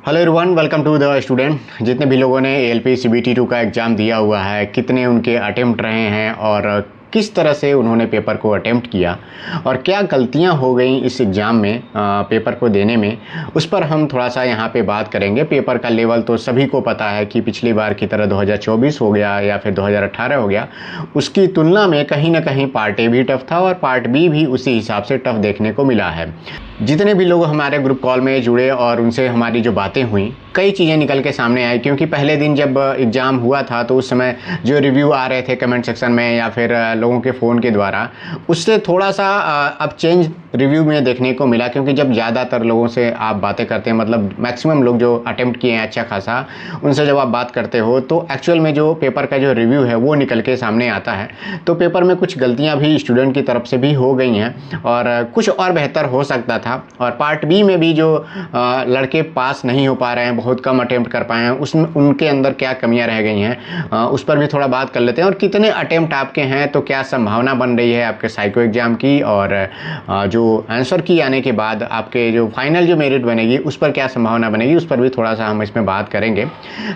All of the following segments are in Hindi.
Hello everyone, welcome to the student. जितने भी लोगों ने एएलपी सीबीटी 2 का एग्ज़ाम दिया हुआ है, कितने उनके अटेम्प्ट रहे हैं और किस तरह से उन्होंने पेपर को अटेम्प्ट किया और क्या गलतियां हो गई इस एग्ज़ाम में पेपर को देने में, उस पर हम थोड़ा सा यहाँ पे बात करेंगे। पेपर का लेवल तो सभी को पता है कि पिछली बार की तरह 2024 हो गया या फिर 2018 हो गया, उसकी तुलना में कहीं ना कहीं पार्ट ए भी टफ था और पार्ट बी भी उसी हिसाब से टफ देखने को मिला है। जितने भी लोग हमारे ग्रुप कॉल में जुड़े और उनसे हमारी जो बातें हुई, कई चीज़ें निकल के सामने आई। क्योंकि पहले दिन जब एग्ज़ाम हुआ था तो उस समय जो रिव्यू आ रहे थे कमेंट सेक्शन में या फिर लोगों के फ़ोन के द्वारा, उससे थोड़ा सा अब चेंज रिव्यू में देखने को मिला। क्योंकि जब ज़्यादातर लोगों से आप बातें करते हैं, मतलब मैक्सिमम लोग जो अटेम्प्ट किए हैं अच्छा खासा, उनसे जब आप बात करते हो तो एक्चुअल में जो पेपर का जो रिव्यू है वो निकल के सामने आता है। तो पेपर में कुछ गलतियाँ भी स्टूडेंट की तरफ से भी हो गई हैं और कुछ और बेहतर हो सकता था। और पार्ट बी में भी जो लड़के पास नहीं हो पा रहे हैं, बहुत कम अटेम्प्ट कर पाए हैं, उसमें उनके अंदर क्या कमियां रह गई हैं, उस पर भी थोड़ा बात कर लेते हैं। और कितने अटेम्प्ट आपके हैं, तो क्या संभावना बन रही है आपके साइको एग्ज़ाम की, और जो आंसर की आने के बाद आपके जो फाइनल जो मेरिट बनेगी उस पर क्या संभावना बनेगी, उस पर भी थोड़ा सा हम इसमें बात करेंगे।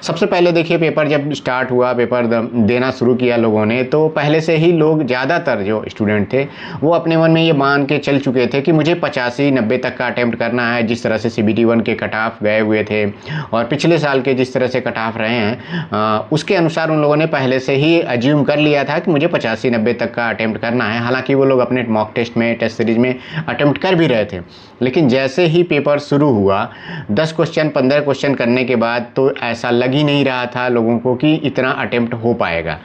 सबसे पहले देखिए, पेपर जब स्टार्ट हुआ, पेपर देना शुरू किया लोगों ने, तो पहले से ही लोग, ज़्यादातर जो स्टूडेंट थे वो अपने मन में ये मान के चल चुके थे कि मुझे 85-90 तक का अटेम्प्ट करना है। जिस तरह से CBT 1 के कट ऑफ गए हुए थे और पिछले साल के जिस तरह से कट ऑफ रहे हैं, उसके अनुसार उन लोगों ने पहले से ही अज्यूम कर लिया था कि मुझे 85-90 तक का अटेम्प्ट करना है। हालांकि वो लोग अपने मॉक टेस्ट में, टेस्ट सीरीज में अटेम्प्ट कर भी रहे थे, लेकिन जैसे ही पेपर शुरू हुआ, 10 क्वेश्चन 15 क्वेश्चन करने के बाद तो ऐसा लग ही नहीं रहा था लोगों को कि इतना अटेम्प्ट हो पाएगा।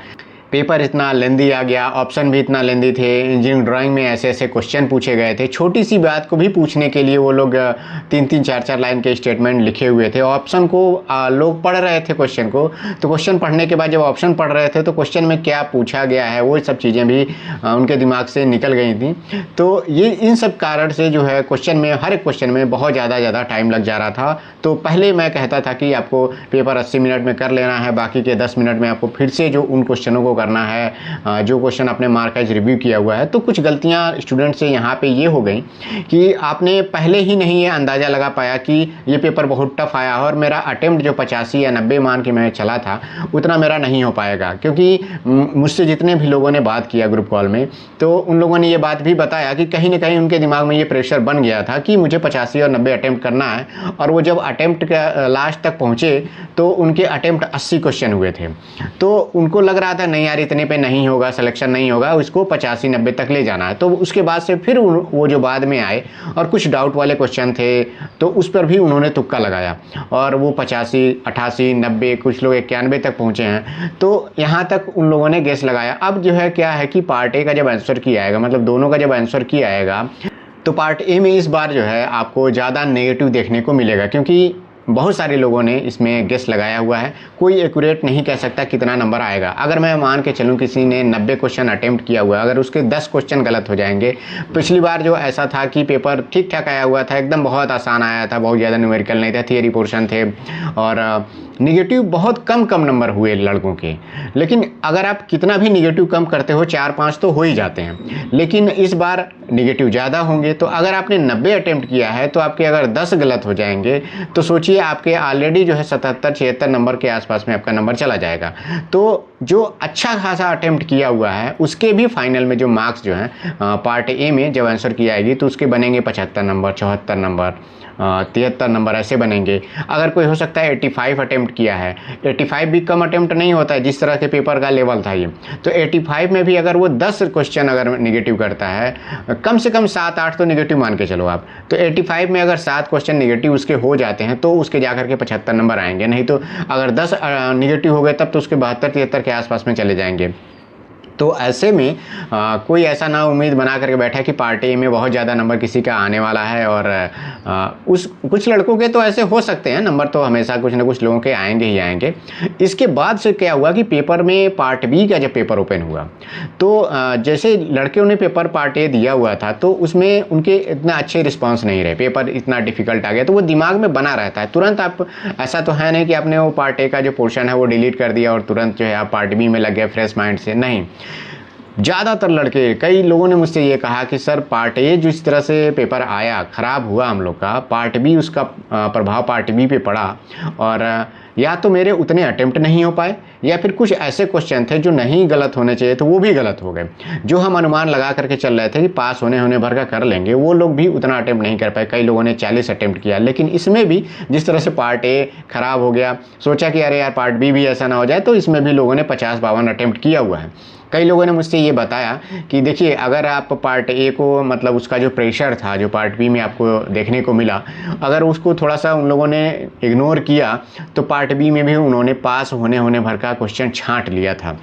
पेपर इतना लेंदी आ गया, ऑप्शन भी इतना लेंदी थे, इंजीनियरिंग ड्राइंग में ऐसे ऐसे क्वेश्चन पूछे गए थे। छोटी सी बात को भी पूछने के लिए वो लोग 3-3 4-4 लाइन के स्टेटमेंट लिखे हुए थे। ऑप्शन को लोग पढ़ रहे थे क्वेश्चन को, तो क्वेश्चन पढ़ने के बाद जब ऑप्शन पढ़ रहे थे तो क्वेश्चन में क्या पूछा गया है वो सब चीज़ें भी उनके दिमाग से निकल गई थी। तो ये इन सब कारण से जो है क्वेश्चन में, हर एक क्वेश्चन में बहुत ज़्यादा टाइम लग जा रहा था। तो पहले मैं कहता था कि आपको पेपर 80 मिनट में कर लेना है, बाकी के 10 मिनट में आपको फिर से जो उन क्वेश्चनों को करना है जो क्वेश्चन आपने मार्काइज रिव्यू किया हुआ है। तो कुछ गलतियां स्टूडेंट से यहाँ पे ये हो गई कि आपने पहले ही नहीं ये अंदाज़ा लगा पाया कि ये पेपर बहुत टफ आया और मेरा अटेम्प्ट जो 85 या 90 मान के मैं चला था उतना मेरा नहीं हो पाएगा। क्योंकि मुझसे जितने भी लोगों ने बात किया ग्रुप कॉल में, तो उन लोगों ने ये बात भी बताया कि कहीं ना कहीं उनके दिमाग में ये प्रेशर बन गया था कि मुझे 85 और 90 अटेम्प्ट करना है। और वो जब अटेम्प्ट का लास्ट तक पहुँचे तो उनके अटेम्प्ट 80 क्वेश्चन हुए थे। तो उनको लग रहा था नहीं यार, इतने पे नहीं होगा, सिलेक्शन नहीं होगा, उसको 85-90 तक ले जाना है। तो उसके बाद से फिर वो जो बाद में आए और कुछ डाउट वाले क्वेश्चन थे तो उस पर भी उन्होंने तुक्का लगाया और वो 85, 88, 90, कुछ लोग 91 तक पहुंचे हैं। तो यहाँ तक उन लोगों ने गेस लगाया। अब जो है क्या है कि पार्ट ए का जब आंसर किया आएगा, मतलब दोनों का जब आंसर किया आएगा, तो पार्ट ए में इस बार जो है आपको ज़्यादा नेगेटिव देखने को मिलेगा। क्योंकि बहुत सारे लोगों ने इसमें गेस लगाया हुआ है, कोई एक्यूरेट नहीं कह सकता कितना नंबर आएगा। अगर मैं मान के चलूँ किसी ने 90 क्वेश्चन अटेम्प्ट किया हुआ है, अगर उसके 10 क्वेश्चन गलत हो जाएंगे, पिछली बार जो ऐसा था कि पेपर ठीक ठाक आया हुआ था, एकदम बहुत आसान आया था, बहुत ज़्यादा न्यूमेरिकल नहीं था, थियरी पोर्शन थे और निगेटिव बहुत कम नंबर हुए लड़कों के। लेकिन अगर आप कितना भी निगेटिव कम करते हो, 4-5 तो हो ही जाते हैं, लेकिन इस बार निगेटिव ज़्यादा होंगे। तो अगर आपने 90 अटेम्प्ट किया है तो आपके अगर 10 गलत हो जाएंगे तो सोचिए आपके ऑलरेडी जो है 77-76 नंबर के आसपास में आपका नंबर चला जाएगा। तो जो अच्छा खासा अटेम्प्ट किया हुआ है उसके भी फाइनल में जो मार्क्स जो हैं पार्ट ए में जब आंसर की आएगी तो उसके बनेंगे 75 नंबर, 74 नंबर, 73 नंबर ऐसे बनेंगे। अगर कोई हो सकता है 85 अटेम्प्ट किया है, 85 भी कम अटेम्प्ट नहीं होता है जिस तरह के पेपर का लेवल था ये। तो 85 में भी अगर वो 10 क्वेश्चन अगर निगेटिव करता है, कम से कम 7-8 तो निगेटिव मान के चलो आप, तो 85 में अगर 7 क्वेश्चन निगेटिव उसके हो जाते हैं तो उसके जाकर के 75 नंबर आएंगे। नहीं तो अगर 10 निगेटिव हो गए तब तो उसके 72-73 के आसपास में चले जाएंगे। तो ऐसे में कोई ऐसा ना उम्मीद बना करके बैठा कि पार्ट ए में बहुत ज़्यादा नंबर किसी का आने वाला है। और कुछ लड़कों के तो ऐसे हो सकते हैं, नंबर तो हमेशा कुछ ना कुछ लोगों के आएंगे ही आएंगे। इसके बाद से क्या हुआ कि पेपर में पार्ट बी का जब पेपर ओपन हुआ तो जैसे लड़कियों ने पेपर पार्ट ए दिया हुआ था तो उसमें उनके इतना अच्छे रिस्पॉन्स नहीं रहे, पेपर इतना डिफिकल्ट आ गया। तो वो दिमाग में बना रहता है, तुरंत आप, ऐसा तो है नहीं कि आपने वो पार्ट ए का जो पोर्शन है वो डिलीट कर दिया और तुरंत जो है आप पार्ट बी में लग गए फ्रेश माइंड से, नहीं। ज़्यादातर लड़के, कई लोगों ने मुझसे ये कहा कि सर पार्ट ए जिस तरह से पेपर आया, ख़राब हुआ हम लोग का, पार्ट बी उसका प्रभाव पार्ट बी पे पड़ा, और या तो मेरे उतने अटेम्प्ट नहीं हो पाए या फिर कुछ ऐसे क्वेश्चन थे जो नहीं गलत होने चाहिए तो वो भी गलत हो गए। जो हम अनुमान लगा करके चल रहे थे कि पास होने भर का कर लेंगे, वो लोग भी उतना अटेम्प्ट नहीं कर पाए। कई लोगों ने 40 अटेम्प्ट किया। लेकिन इसमें भी जिस तरह से पार्ट ए खराब हो गया, सोचा कि अरे यार पार्ट बी भी ऐसा ना हो जाए, तो इसमें भी लोगों ने 50-52 अटेम्प्ट किया हुआ है। कई लोगों ने मुझसे ये बताया कि देखिए अगर आप पार्ट ए को, मतलब उसका जो प्रेशर था जो पार्ट बी में आपको देखने को मिला, अगर उसको थोड़ा सा उन लोगों ने इग्नोर किया तो पार्ट बी में भी उन्होंने पास होने भर का क्वेश्चन छांट लिया था।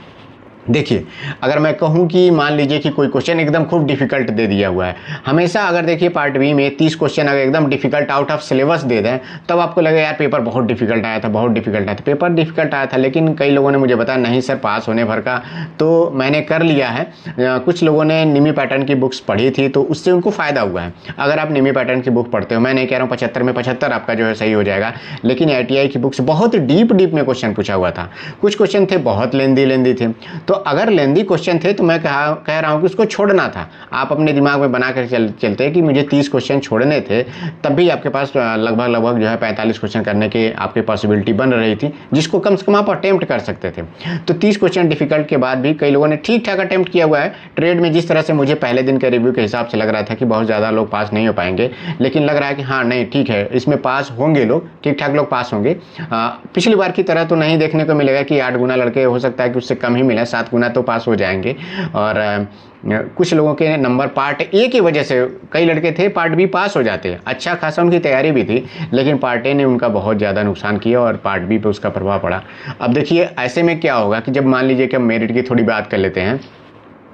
देखिए अगर मैं कहूँ कि मान लीजिए कि कोई क्वेश्चन एकदम खूब डिफिकल्ट दे दिया हुआ है, हमेशा अगर देखिए पार्ट बी में 30 क्वेश्चन अगर एकदम डिफिकल्ट आउट ऑफ सिलेबस दे दें, तब आपको लगेगा यार पेपर बहुत डिफिकल्ट आया था, बहुत डिफिकल्ट आया था। पेपर डिफिकल्ट आया था, लेकिन कई लोगों ने मुझे बताया नहीं सर पास होने भर का तो मैंने कर लिया है। कुछ लोगों ने निमी पैटर्न की बुक्स पढ़ी थी तो उससे उनको फ़ायदा हुआ है। अगर आप निमी पैटर्न की बुक पढ़ते हो, मैं नहीं कह रहा हूँ 75 में 75 आपका जो है सही हो जाएगा, लेकिन ITI की बुक्स बहुत डीप में क्वेश्चन पूछा हुआ था। कुछ क्वेश्चन थे बहुत लेंदी थे, तो अगर लेंदी क्वेश्चन थे तो मैं कह रहा हूँ कि उसको छोड़ना था। आप अपने दिमाग में बना कर चलते कि मुझे 30 क्वेश्चन छोड़ने थे, तब भी आपके पास लगभग जो है 45 क्वेश्चन करने की आपकी पॉसिबिलिटी बन रही थी, जिसको कम से कम आप अटेम्प्ट कर सकते थे। तो 30 क्वेश्चन डिफिकल्ट के बाद भी कई लोगों ने ठीक ठाक अटेम्प्ट किया हुआ है। ट्रेड में जिस तरह से मुझे पहले दिन के रिव्यू के हिसाब से लग रहा था कि बहुत ज़्यादा लोग पास नहीं हो पाएंगे, लेकिन लग रहा है कि हाँ नहीं ठीक है, इसमें पास होंगे लोग, ठीक ठाक लोग पास होंगे। पिछली बार की तरह तो नहीं देखने को मिलेगा कि 8 गुना लड़के, हो सकता है कि उससे कम ही मिले, 7 गुना तो पास हो जाएंगे। और कुछ लोगों के नंबर पार्ट ए की वजह से, कई लड़के थे पार्ट बी पास हो जाते, अच्छा खासा उनकी तैयारी भी थी, लेकिन पार्ट ए ने उनका बहुत ज़्यादा नुकसान किया और पार्ट बी पे उसका प्रभाव पड़ा। अब देखिए ऐसे में क्या होगा कि जब मान लीजिए कि हम मेरिट की थोड़ी बात कर लेते हैं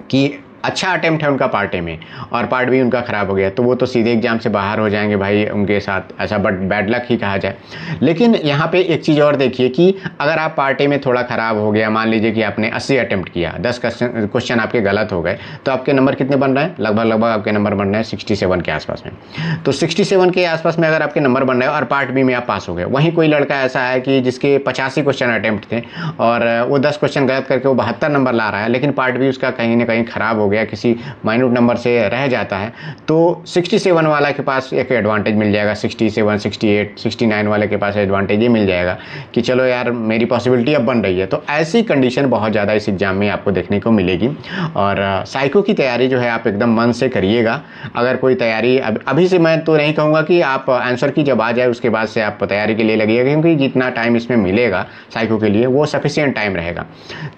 कि अच्छा अटेम्प्ट है उनका पार्ट ए में और पार्ट बी उनका ख़राब हो गया, तो वो तो सीधे एग्जाम से बाहर हो जाएंगे भाई, उनके साथ ऐसा बैड लक ही कहा जाए। लेकिन यहाँ पे एक चीज़ और देखिए कि अगर आप पार्ट ए में थोड़ा ख़राब हो गया, मान लीजिए कि आपने 80 अटेम्प्ट किया, 10 क्वेश्चन आपके गलत हो गए, तो आपके नंबर कितने बन रहे हैं? लगभग आपके नंबर बन रहे हैं 67 के आसपास में। तो 67 के आसपास में अगर आपके नंबर बन रहे हैं और पार्ट बी में आप पास हो गए, वहीं कोई लड़का ऐसा है कि जिसके 85 क्वेश्चन अटेम्प्ट थे और वो 10 क्वेश्चन गलत करके वो 72 नंबर ला रहा है, लेकिन पार्ट बी उसका कहीं ना कहीं ख़राब हो गया, किसी माइन्यूट नंबर से रह जाता है, तो 67 वाला के पास एक एडवांटेज मिल जाएगा, 67, 68, 69 वाले के पास एडवांटेज ये मिल जाएगा कि चलो यार मेरी पॉसिबिलिटी अब बन रही है। तो ऐसी कंडीशन बहुत ज़्यादा इस एग्ज़ाम में आपको देखने को मिलेगी। और साइको की तैयारी जो है आप एकदम मन से करिएगा। अगर कोई तैयारी अभी से, मैं तो नहीं कहूँगा कि आप आंसर की जब आ जाए उसके बाद से आप तैयारी के लिए लगिएगा, क्योंकि जितना टाइम इसमें मिलेगा साइको के लिए वो सफिशिएंट टाइम रहेगा।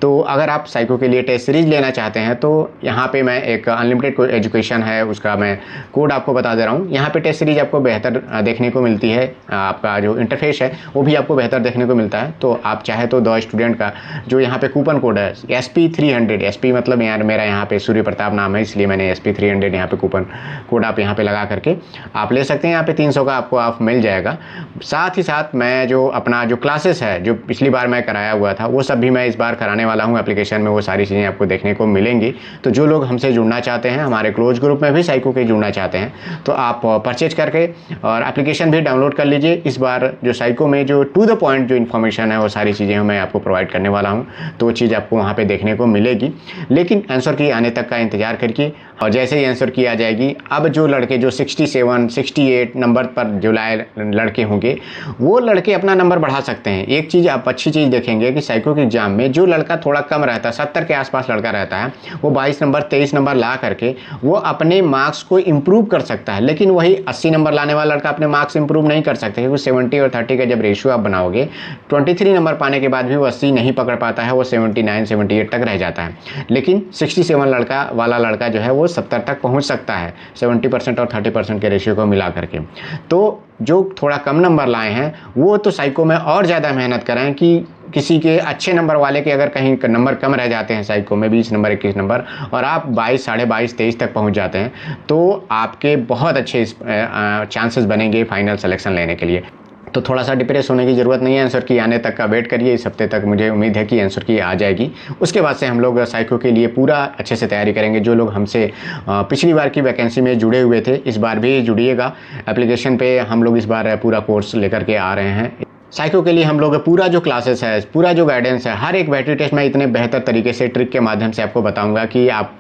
तो अगर आप साइको के लिए टेस्ट सीरीज लेना चाहते हैं तो यहाँ पे मैं एक अनलिमिटेड एजुकेशन है उसका मैं कोड आपको बता दे रहा हूँ। यहाँ पे टेस्ट सीरीज आपको बेहतर देखने को मिलती है, आपका जो इंटरफेस है वो भी आपको बेहतर देखने को मिलता है। तो आप चाहे तो द स्टूडेंट का जो यहाँ पे कूपन कोड है SP300, SP मतलब यार मेरा यहाँ पे सूर्य प्रताप नाम है इसलिए मैंने SP300 यहाँ पे कूपन कोड आप यहाँ पे लगा करके आप ले सकते हैं। यहाँ पे 300 का आपको ऑफ मिल जाएगा। साथ ही साथ मैं जो अपना जो क्लासेस है जो पिछली बार मैं कराया हुआ था वो सब भी मैं इस बार कराने वाला हूँ एप्लीकेशन में, वो सारी चीज़ें आपको देखने को मिलेंगी। तो जो लोग हमसे जुड़ना चाहते हैं, हमारे क्लोज ग्रुप में भी साइको के जुड़ना चाहते हैं, तो आप परचेज करके और एप्लीकेशन भी डाउनलोड कर लीजिए। इस बार जो साइको में जो टू द पॉइंट जो इन्फॉर्मेशन है वो सारी चीज़ें मैं आपको प्रोवाइड करने वाला हूँ, तो वो चीज़ आपको वहाँ पे देखने को मिलेगी। लेकिन आंसर की आने तक का इंतजार करिए और जैसे ही आंसर की आ जाएगी, अब जो लड़के जो 67, 68 नंबर पर जो लाए लड़के होंगे वो लड़के अपना नंबर बढ़ा सकते हैं। एक चीज़ आप अच्छी चीज़ देखेंगे कि साइको के एग्जाम में जो लड़का थोड़ा कम रहता है, 70 के आसपास लड़का रहता है, वो 22 नंबर 23 नंबर ला करके वो अपने मार्क्स को इम्प्रूव कर सकता है। लेकिन वही 80 नंबर लाने वाला लड़का अपने मार्क्स इंप्रूव नहीं कर सकता, क्योंकि 70 और 30 का जब रेशियो आप बनाओगे 23 नंबर पाने के बाद भी वो 80 नहीं पकड़ पाता है, वो 79, 78 तक रह जाता है। लेकिन 67 वाला लड़का जो है वो 70 तक पहुंच सकता है 70% और 30% के रेशियो को मिला करके। तो जो थोड़ा कम नंबर लाए हैं वो तो साइको में और ज़्यादा मेहनत करें कि किसी के अच्छे नंबर वाले के अगर कहीं नंबर कम रह जाते हैं साइको में 20 नंबर 21 नंबर और आप 22, 22.5, 23 तक पहुंच जाते हैं, तो आपके बहुत अच्छे चांसेस बनेंगे फाइनल सिलेक्शन लेने के लिए। तो थोड़ा सा डिप्रेस होने की ज़रूरत नहीं है, आंसर की आने तक का वेट करिए। इस हफ्ते तक मुझे उम्मीद है कि आंसर की आ जाएगी। उसके बाद से हम लोग साइको के लिए पूरा अच्छे से तैयारी करेंगे। जो लोग हमसे पिछली बार की वैकेंसी में जुड़े हुए थे, इस बार भी जुड़िएगा। एप्लीकेशन पे हम लोग इस बार पूरा कोर्स लेकर के आ रहे हैं। साइको के लिए हम लोग पूरा जो क्लासेस है, पूरा जो गाइडेंस है, हर एक बैटरी टेस्ट मैं इतने बेहतर तरीके से ट्रिक के माध्यम से आपको बताऊंगा कि आप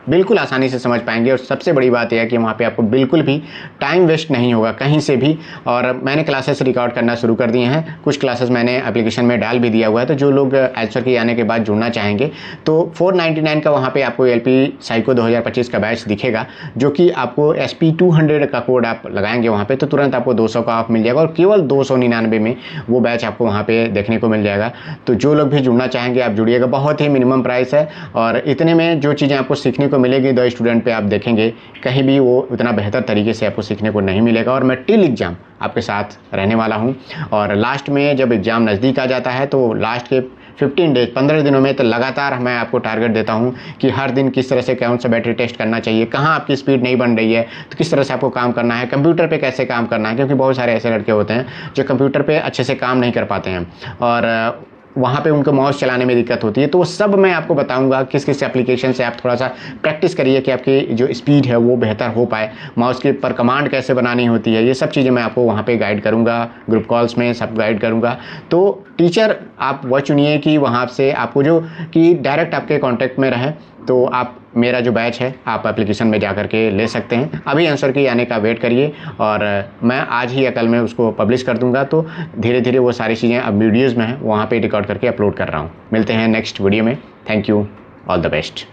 बिल्कुल आसानी से समझ पाएंगे। और सबसे बड़ी बात यह है कि वहाँ पे आपको बिल्कुल भी टाइम वेस्ट नहीं होगा कहीं से भी। और मैंने क्लासेस रिकॉर्ड करना शुरू कर दिए हैं, कुछ क्लासेस मैंने एप्लीकेशन में डाल भी दिया हुआ है। तो जो लोग आंसर की आने के बाद जुड़ना चाहेंगे तो 499 का वहाँ पे आपको LP साइको 2025 का बैच दिखेगा, जो कि आपको SP 200 का कोड आप लगाएंगे वहाँ पे तो तुरंत आपको 200 का ऑफ मिल जाएगा, और केवल 299 में वो बैच आपको वहाँ पे देखने को मिल जाएगा। तो जो लोग भी जुड़ना चाहेंगे आप जुड़िएगा, बहुत ही मिनिमम प्राइस है। और इतने में जो चीज़ें आपको सीखने को मिलेगी द स्टूडेंट पे आप देखेंगे कहीं भी वो उतना बेहतर तरीके से आपको सीखने को नहीं मिलेगा। और मैं टिल एग्ज़ाम आपके साथ रहने वाला हूँ। और लास्ट में जब एग्ज़ाम नज़दीक आ जाता है तो लास्ट के 15 डेज 15 दिनों में तो लगातार मैं आपको टारगेट देता हूं कि हर दिन किस तरह से कौन सा बैटरी टेस्ट करना चाहिए, कहां आपकी स्पीड नहीं बन रही है तो किस तरह से आपको काम करना है, कंप्यूटर पे कैसे काम करना है, क्योंकि बहुत सारे ऐसे लड़के होते हैं जो कंप्यूटर पे अच्छे से काम नहीं कर पाते हैं और वहाँ पे उनको माउस चलाने में दिक्कत होती है। तो वो सब मैं आपको बताऊंगा किस किस एप्लीकेशन से आप थोड़ा सा प्रैक्टिस करिए कि आपकी जो स्पीड है वो बेहतर हो पाए, माउस के पर कमांड कैसे बनानी होती है, ये सब चीज़ें मैं आपको वहाँ पे गाइड करूँगा, ग्रुप कॉल्स में सब गाइड करूँगा। तो टीचर आप वह चुनिए कि वहाँ से आपको जो कि डायरेक्ट आपके कॉन्टैक्ट में रहे। तो आप मेरा जो बैच है आप एप्लीकेशन में जा कर के ले सकते हैं। अभी आंसर की आने का वेट करिए और मैं आज ही या कल में उसको पब्लिश कर दूंगा। तो धीरे धीरे वो सारी चीज़ें अब वीडियोज़ में हैं वहाँ पे रिकॉर्ड करके अपलोड कर रहा हूँ। मिलते हैं नेक्स्ट वीडियो में। Thank you, all the best.